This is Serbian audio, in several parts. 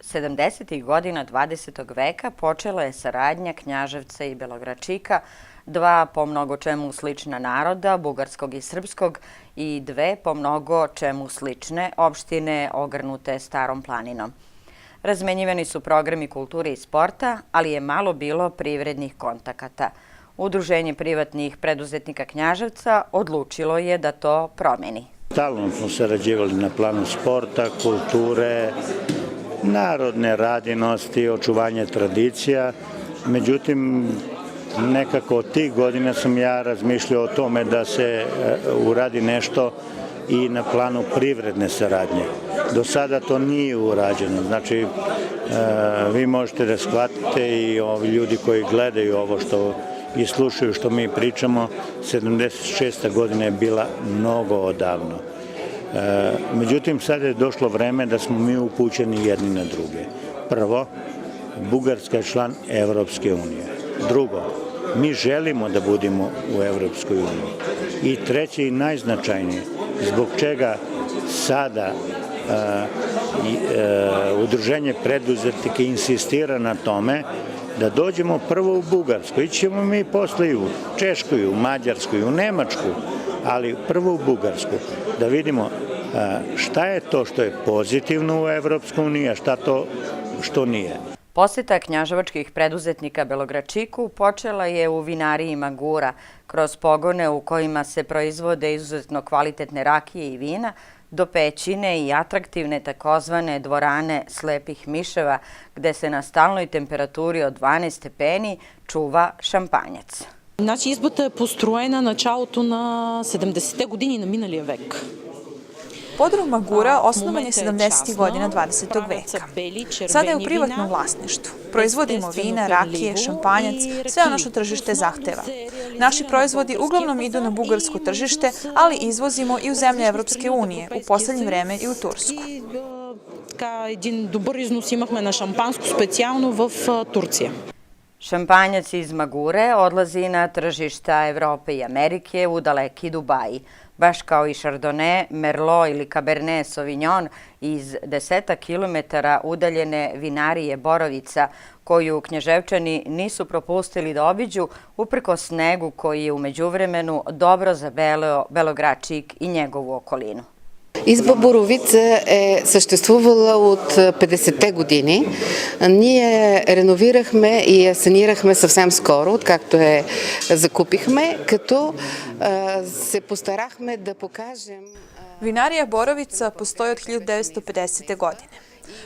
Sedamdesetih godina 20. veka počela je saradnja Knjaževca i Belogračika, dva po mnogo čemu slična naroda, bugarskog i srpskog, i dve po mnogo čemu slične opštine ogrnute Starom planinom. Razmenjivani su programi kulture i sporta, ali je malo bilo privrednih kontakata. Udruženje privatnih preduzetnika Knjaževca odlučilo je da to promeni. Stalno smo sarađivali na planu sporta, kulture, narodne radinosti, očuvanje tradicija. Međutim, nekako od tih godina sam ja razmišljao o tome da se uradi nešto i na planu privredne saradnje. Do sada to nije urađeno. Znači, vi možete da shvatite i ovi ljudi koji gledaju ovo što i slušaju što mi pričamo, 76. godina je bila mnogo odavno. Međutim, sada je došlo vreme da smo mi upućeni jedni na druge. Prvo, Bugarska je član Evropske unije. Drugo, mi želimo da budemo u Evropskoj uniji. I treće i najznačajnije, zbog čega sada Udruženje preduzetnika insistira na tome da dođemo prvo u Bugarsku. Ićemo mi posle i u Češku, i u Mađarsku, i u Nemačku, ali prvo u Bugarsku, da vidimo šta je to što je pozitivno u Evropskoj uniji, a šta to što nije. Poseta knjaževačkih preduzetnika Belogračiku počela je u vinariji Magura, kroz pogone u kojima se proizvode izuzetno kvalitetne rakije i vina, do pećine i atraktivne takozvane dvorane slepih miševa, gde se na stalnoj temperaturi od 12 stepeni čuva šampanjac. Значи избата е построена началото на 70-те години на миналия век. Podrum Magura osnovan je 70. godina 20. veka. Sada je u privatnom vlasništvu. Proizvodimo vina, rakije, šampanjac, sve ono što tržište zahteva. Naši proizvodi uglavnom idu na bugarsko tržište, ali izvozimo i u zemlje Evropske unije, u poslednje vreme i u Tursku. Един добър износ имахме на шампанско специално в Турция. Šampanjac iz Magure odlazi na tržišta Evrope i Amerike u daleki Dubaji, baš kao i Chardonnay, Merlot ili Cabernet Sauvignon iz 10 kilometara udaljene vinarije Borovica, koju Knjaževčani nisu propustili da obiđu uprkos snegu koji je u međuvremenu dobro zabeleo Belogračik i njegovu okolinu. Изба Боровица е съществувала от 50-те години. Ние реновирахме и я санирахме съвсем скоро, откакто я закупихме, като се постарахме да покажем... Vinarija Borovica postoji od 1950. godine.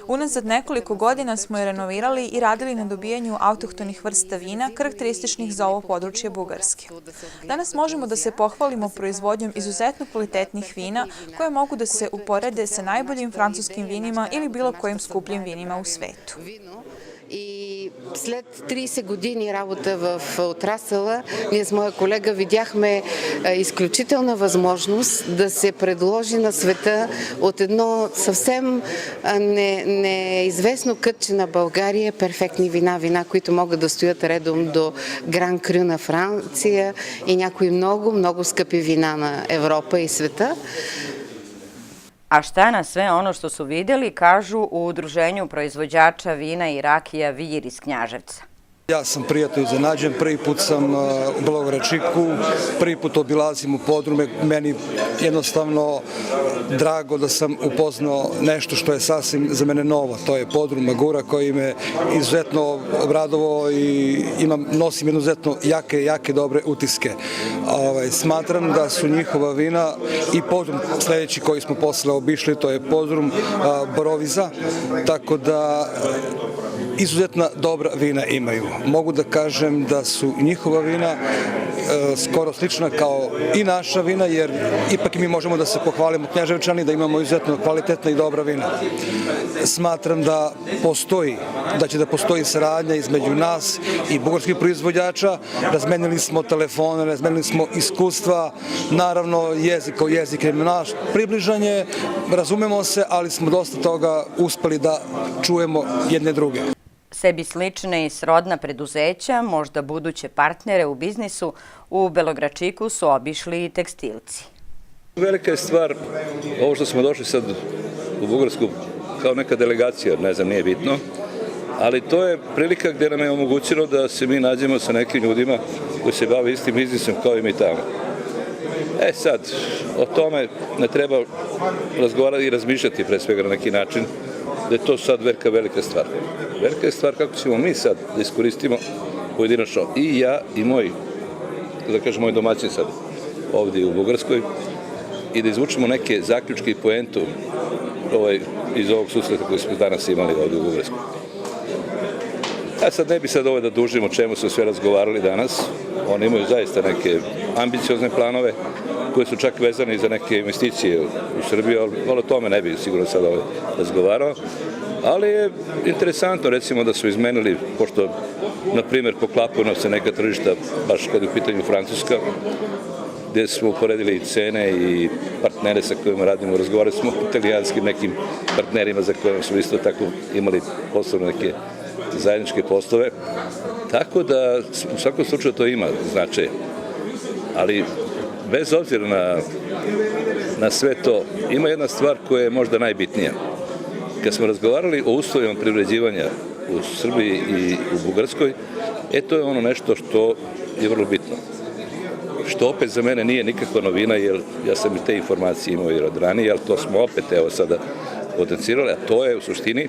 Unazad nekoliko godina smo je renovirali i radili na dobijanju autohtonih vrsta vina karakterističnih za ovo područje Bugarske. Danas možemo da se pohvalimo proizvodnjom izuzetno kvalitetnih vina koje mogu da se uporede sa najboljim francuskim vinima ili bilo kojim skupljim vinima u svetu. И след 30 години работа в отрасъла, ние с моя колега видяхме изключителна възможност да се предложи на света от едно съвсем неизвестно кътче на България перфектни вина. Вина, които могат да стоят редом до Гран Крю на Франция и някои много, много скъпи вина на Европа и света. A šta na sve ono što su vidjeli kažu u Udruženju proizvođača vina i rakija Vir iz Knjaževca. Ja sam prijatno iznenađen, prvi put sam u Belogračiku, prvi put obilazim u podrume, meni jednostavno drago da sam upoznao nešto što je sasvim za mene novo, to je podrum Magura koji me izuzetno obradovao i nosim izuzetno jake dobre utiske. Smatram da su njihova vina i podrum sledeći koji smo posle obišli, to je podrum Boroviza, tako da izuzetna dobra vina imaju. Mogu da kažem da su njihova vina skoro slična kao i naša vina, jer ipak mi možemo da se pohvalimo Knjaževčani da imamo izuzetno kvalitetna i dobra vina. Smatram da će da postoji saradnja između nas i bugarskih proizvođača. Razmenili smo telefone, razmenili smo iskustva, naravno jezik kao jezik je naš, približanje, razumemo se, ali smo dosta toga uspeli da čujemo jedne druge. Sebi slične i srodna preduzeća, možda buduće partnere u biznisu, u Belogračiku su obišli i tekstilci. Velika je stvar ovo što smo došli sad u Bugarsku kao neka delegacija, ne znam, nije bitno, ali to je prilika gdje nam je omogućeno da se mi nađemo sa nekim ljudima koji se bave istim biznisom kao i mi tamo. Sad, o tome ne treba razgovarati i razmišljati pre svega na neki način, da je to sad velika stvar. Velika je stvar kako ćemo mi sad da iskoristimo pojedinačno i ja i moj domaćin sad ovdje u Bugarskoj i da izvučemo neke zaključke i poentu iz ovog susreta koji smo danas imali ovdje u Bugarskoj. Sad ne bi sad da dužimo o čemu su sve razgovarali danas. Oni imaju zaista neke ambiciozne planove koje su čak vezane za neke investicije u Srbiji, ali o tome ne bi sigurno sad razgovarao. Ali je interesantno recimo da su izmenili, pošto na primjer poklapaju nam se neka tržišta, baš kad je u pitanju Francuska, gdje smo uporedili cene i partnere sa kojima radimo, razgovarali smo o italijanskim nekim partnerima za kojima smo isto tako imali poslovne neke zajedničke poslove, tako da u svakom slučaju to ima značaj. Ali bez obzira na sve to, ima jedna stvar koja je možda najbitnija. Kad smo razgovarali o uslovima privređivanja u Srbiji i u Bugarskoj, to je ono nešto što je vrlo bitno. Što opet za mene nije nikakva novina, jer ja sam i te informacije imao i od ranije, ali to smo opet sada potencirali, a to je u suštini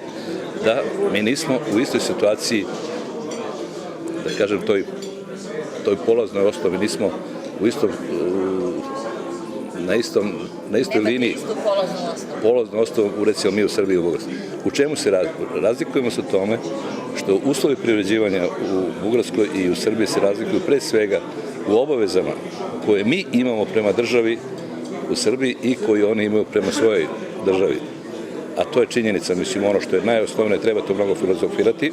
da mi nismo u istoj situaciji, da kažem, toj polaznoj osnovi, nismo na istoj liniji polaznu osnovu, recimo mi u Srbiji i u Bugarskoj. U čemu se razlikujemo? Razlikujemo se u tome što uslovi privređivanja u Bugarskoj i u Srbiji se razlikuju pre svega u obavezama koje mi imamo prema državi u Srbiji i koje oni imaju prema svojoj državi. A to je činjenica, mislim, ono što je najosnovnije, treba to mnogo filozofirati.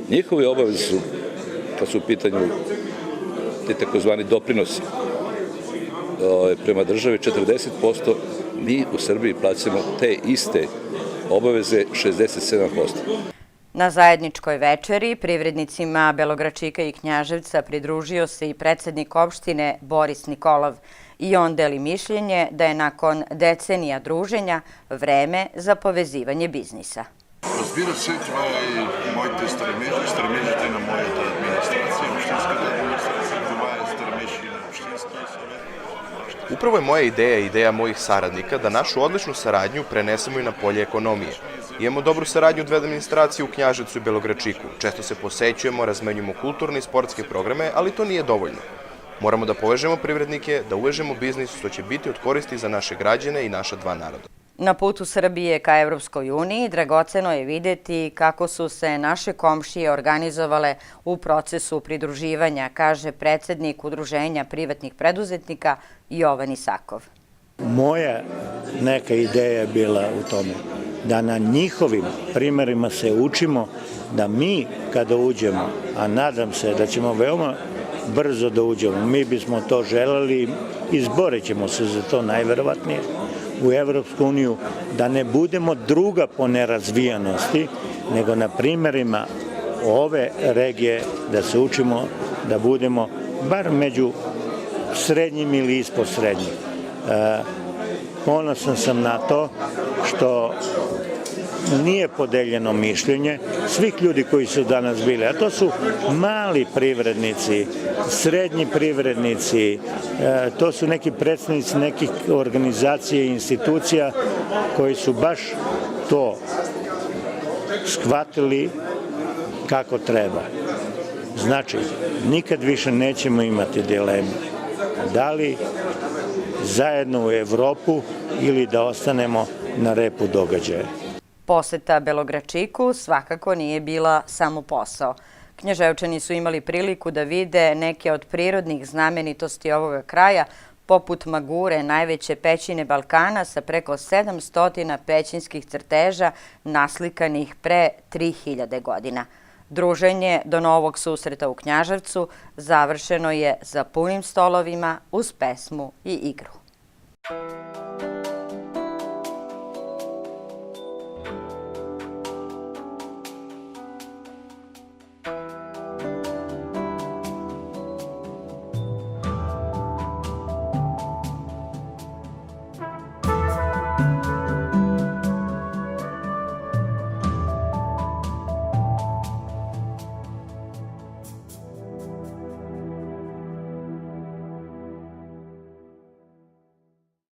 Njihovi obaveze su, kad su u pitanju ti takozvani doprinosi prema državi 40%, mi u Srbiji plaćamo te iste obaveze 67%. Na zajedničkoj večeri privrednicima Belogračika i Knjaževca pridružio se i predsednik opštine Boris Nikolov i on deli mišljenje da je nakon decenija druženja vreme za povezivanje biznisa. Разбира се, това е и моите стремежите на моята администрация, общинската администрация, това е стремеж и на Общинския съвет. Upravo je moja ideja i ideja mojih saradnika da našu odličnu saradnju prenesemo i na polje ekonomije. Imamo dobru saradnju dve administracije u Knjaževcu i Belogračiku. Često se posećujemo, razmenjujemo kulturne i sportske programe, ali to nije dovoljno. Moramo da povežemo privrednike, da uvežemo biznis, što će biti od koristi za naše građane i naša dva naroda. Na putu Srbije ka Evropskoj uniji dragoceno je videti kako su se naše komšije organizovale u procesu pridruživanja, kaže predsednik Udruženja privatnih preduzetnika Jovan Isakov. Moja neka ideja je bila u tome da na njihovim primerima se učimo, da mi kada uđemo, a nadam se da ćemo veoma brzo da uđemo, mi bismo to želeli, izborit ćemo se za to najverovatnije u Evropsku uniju, da ne budemo druga po nerazvijanosti, nego na primerima ove regije da se učimo da budemo bar među srednjim ili ispod srednjim. Ponosan sam na to što nije podeljeno mišljenje svih ljudi koji su danas bili, a to su mali privrednici, srednji privrednici, to su neki predstavnici nekih organizacija i institucija koji su baš to shvatili kako treba. Znači, nikad više nećemo imati dilemu da li zajedno u Evropu ili da ostanemo na repu događaja. Poseta Belogračiku svakako nije bila samo posao. Knjaževčani su imali priliku da vide neke od prirodnih znamenitosti ovoga kraja, poput Magure, najveće pećine Balkana sa preko 700 pećinskih crteža naslikanih pre 3000 godina. Druženje do novog susreta u Knjaževcu završeno je za punim stolovima uz pesmu i igru.